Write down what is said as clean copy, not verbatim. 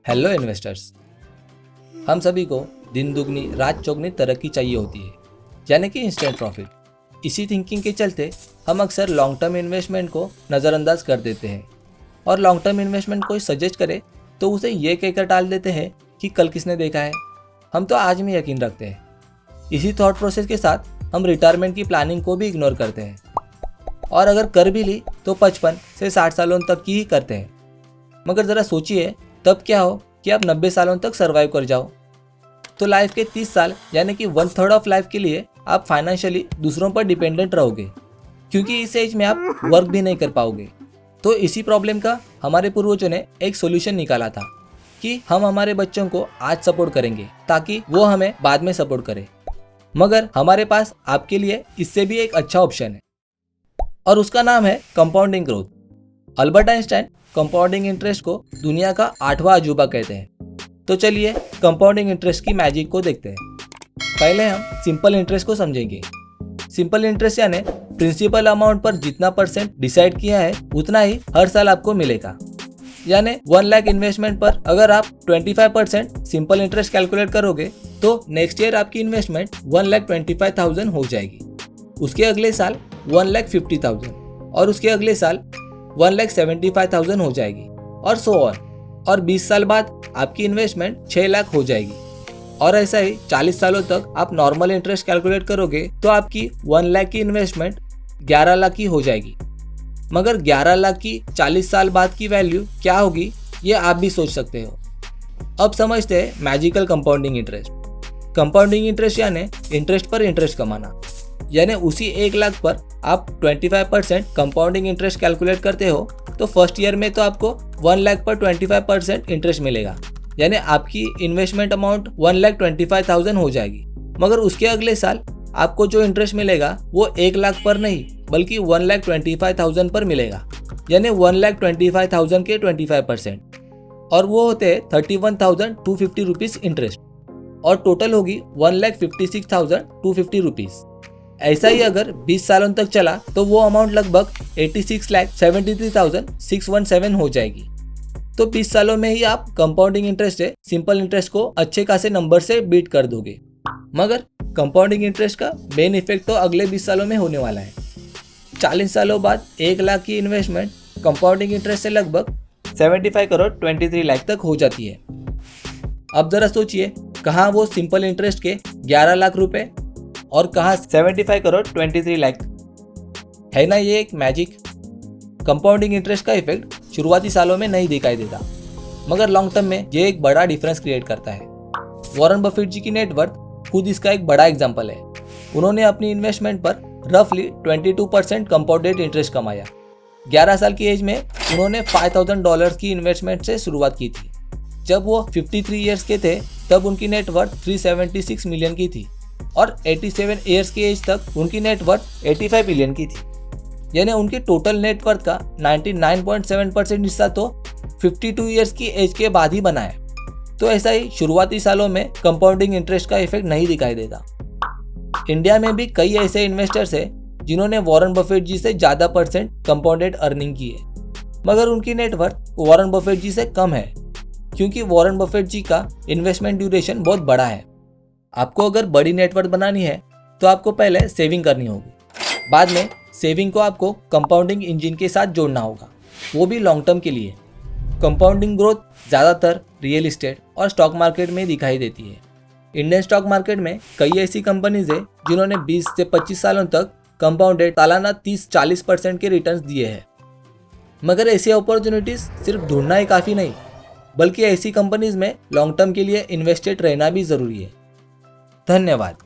Hello investors. हम सभी को दिन दुगनी रात चौगनी तरक्की चाहिए होती है, यानी कि इंस्टेंट प्रॉफिट। इसी थिंकिंग के चलते हम अक्सर लॉन्ग टर्म इन्वेस्टमेंट को नज़रअंदाज कर देते हैं और लॉन्ग टर्म इन्वेस्टमेंट कोई सजेस्ट करे तो उसे ये कहकर टाल देते हैं कि कल किसने देखा है, हम तो आज में यकीन रखते हैं। इसी थॉट प्रोसेस के साथ हम रिटायरमेंट की प्लानिंग को भी इग्नोर करते हैं और अगर कर भी ली तो 55 से 60 सालों तक की ही करते हैं। मगर ज़रा सोचिए, तब क्या हो कि आप 90 सालों तक सर्वाइव कर जाओ, तो लाइफ के 30 साल यानी कि 1/3 ऑफ लाइफ के लिए आप फाइनेंशियली दूसरों पर डिपेंडेंट रहोगे, क्योंकि इस एज में आप वर्क भी नहीं कर पाओगे। तो इसी प्रॉब्लम का हमारे पूर्वजों ने एक सोल्यूशन निकाला था कि हम हमारे बच्चों को आज सपोर्ट करेंगे ताकि वो हमें बाद में सपोर्ट करे। मगर हमारे पास आपके लिए इससे भी एक अच्छा ऑप्शन है और उसका नाम है compounding growth. Albert Einstein compounding interest को दुनिया का 8वां अजूबा कहते हैं। तो चलिए कंपाउंडिंग इंटरेस्ट की मैजिक को देखते हैं। पहले हम सिंपल इंटरेस्ट को समझेंगे। सिंपल इंटरेस्ट यानी प्रिंसिपल अमाउंट पर जितना % डिसाइड किया है उतना ही हर साल आपको मिलेगा। यानी 1 लाख इन्वेस्टमेंट पर अगर आप 25% सिंपल इंटरेस्ट कैलकुलेट करोगे तो नेक्स्ट ईयर आपकी इन्वेस्टमेंट 1,25,000 हो जाएगी। उसके अगले साल 1,50,000 और उसके अगले साल 1,75,000 हो जाएगी और सो ऑन। और 20 साल बाद आपकी इन्वेस्टमेंट 6 लाख हो जाएगी। और ऐसा ही 40 सालों तक आप नॉर्मल इंटरेस्ट कैलकुलेट करोगे तो आपकी 1 लाख की इन्वेस्टमेंट 11 लाख की हो जाएगी। मगर 11 लाख की 40 साल बाद की वैल्यू क्या होगी, ये आप भी सोच सकते हो। अब समझते हैं magical compounding interest. Compounding interest यानी इंटरेस्ट पर इंटरेस्ट कमाना। यानी उसी 1 लाख पर आप 25% कंपाउंडिंग इंटरेस्ट कैलकुलेट करते हो तो फर्स्ट ईयर में तो आपको 1 लाख पर 25% इंटरेस्ट मिलेगा। यानी आपकी इन्वेस्टमेंट अमाउंट 1,25,000 हो जाएगी। मगर उसके अगले साल आपको जो इंटरेस्ट मिलेगा वो 1 लाख पर नहीं बल्कि 1,25,000 पर मिलेगा। यानी 1,25,000 के 25% और वो होते हैं 31,250 रुपीज़ इंटरेस्ट और टोटल होगी 1,56,250 रुपीज़। ऐसा ही अगर 20 सालों तक चला तो वो अमाउंट लगभग 86,73,617 हो जाएगी। तो 20 सालों में ही आप कंपाउंडिंग इंटरेस्ट से सिंपल इंटरेस्ट को अच्छे खासे नंबर से बीट कर दोगे। मगर कंपाउंडिंग इंटरेस्ट का मेन इफेक्ट तो अगले 20 सालों में होने वाला है। 40 सालों बाद 1 लाख की इन्वेस्टमेंट कंपाउंडिंग इंटरेस्ट से लगभग 75 करोड़ 23 लाख तक हो जाती है। अब जरा सोचिए, कहाँ वो सिंपल इंटरेस्ट के 11 लाख रुपए और कहाँ 75 करोड़ 23 लाख। है ना ये एक मैजिक। कंपाउंडिंग इंटरेस्ट का इफेक्ट शुरुआती सालों में नहीं दिखाई देता, मगर लॉन्ग टर्म में ये एक बड़ा डिफरेंस क्रिएट करता है। वॉरेन बफेट जी की नेटवर्थ खुद इसका एक बड़ा एग्जांपल है। उन्होंने अपनी इन्वेस्टमेंट पर रफली 22% कंपाउंडेड इंटरेस्ट कमाया। 11 साल की एज में उन्होंने $5,000 की इन्वेस्टमेंट से शुरुआत की थी। जब वो 53 ईयर्स के थे तब उनकी नेटवर्थ 376 मिलियन की थी और 87 ईयर्स की एज तक उनकी नेटवर्थ 85 बिलियन की थी। यानी उनकी टोटल नेटवर्थ का 99.7% हिस्सा तो 52 ईयर्स की एज के बाद ही बना है। तो ऐसा ही शुरुआती सालों में कंपाउंडिंग इंटरेस्ट का इफेक्ट नहीं दिखाई देता। इंडिया में भी कई ऐसे इन्वेस्टर्स हैं जिन्होंने वॉरेन बफेट जी से ज़्यादा % कंपाउंडेड अर्निंग की है, मगर उनकी नेटवर्थ वॉरेन बफेट जी से कम है, क्योंकि वॉरेन बफेट जी का इन्वेस्टमेंट ड्यूरेशन बहुत बड़ा है। आपको अगर बड़ी नेटवर्थ बनानी है तो आपको पहले सेविंग करनी होगी, बाद में सेविंग को आपको कंपाउंडिंग इंजन के साथ जोड़ना होगा, वो भी लॉन्ग टर्म के लिए। कंपाउंडिंग ग्रोथ ज़्यादातर रियल इस्टेट और स्टॉक मार्केट में दिखाई देती है। इंडियन स्टॉक मार्केट में कई ऐसी कंपनीज है जिन्होंने 20 से 25 सालों तक कंपाउंडेड सालाना 30-40% के रिटर्न्स दिए हैं। मगर ऐसी अपॉर्चुनिटीज सिर्फ ढूंढना ही काफ़ी नहीं, बल्कि ऐसी कंपनीज में लॉन्ग टर्म के लिए इन्वेस्टेड रहना भी ज़रूरी है। धन्यवाद।